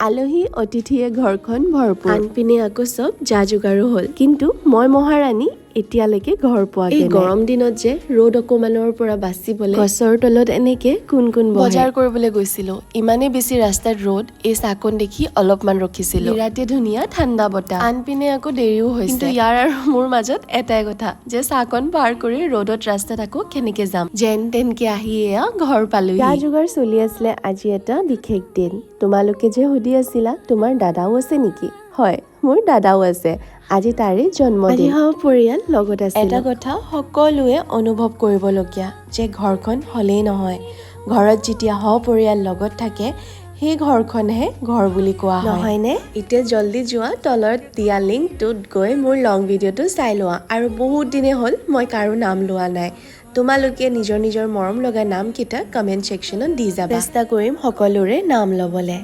আলহী অতিথিয়ে ঘৰখন ভৰপূৰ আনপিনে আকৌ চব যা যোগাৰো হ'ল কিন্তু মই মহাৰাণী এতিয়ালৈকে ঘৰ পোৱাগে নাই। গৰম দিনত যে ৰ'দ অকমানৰ পৰা বাচিবলৈ গছৰ তলত এনেকে কোন বজাৰ কৰিবলৈ গৈছিলো ইমানেই বেছি ৰাস্তাত ৰ'দ এই চাকন দেখি অলপমান ৰখিছিলো বিৰাটে ধুনীয়া ঠাণ্ডা বতাহ আনপিনে আকৌ দেৰিও হৈছে কিন্তু ইয়াৰ আৰু মোৰ মাজত এটাই কথা যে চাকন পাৰ কৰি ৰ'দত ৰাস্তাত আকৌ কেনেকে যাম যেন তেনকে আহি এয়া ঘৰ পালোহি যা যোগাৰ চলি আছিলে আজি এটা বিশেষ দিন তোমালোকে যে সুধি আছিলা তোমাৰ দাদাও আছে নেকি হয় মোৰ দাদাও আছে আজি তাৰে জন্মদিন পৰিয়াল লগত আছে এটা কথা সকলোৱে অনুভৱ কৰিবলগীয়া যে ঘৰখন হলেই নহয় ঘৰত যেতিয়া সপৰিয়াল লগত থাকে সেই ঘৰখনহে ঘৰ বুলি কোৱা হয় নহয়নে এতিয়া জলদি যোৱা তলত দিয়া লিংকটোত গৈ মোৰ লং ভিডিঅ'টো চাই লোৱা আৰু বহুত দিনে হ'ল মই কাৰো নাম লোৱা নাই তোমালোকে নিজৰ মৰম লগা নাম কেইটা কমেন্ট সেকশনত দি যাবা চেষ্টা কৰিম সকলোৰে নাম ল'বলে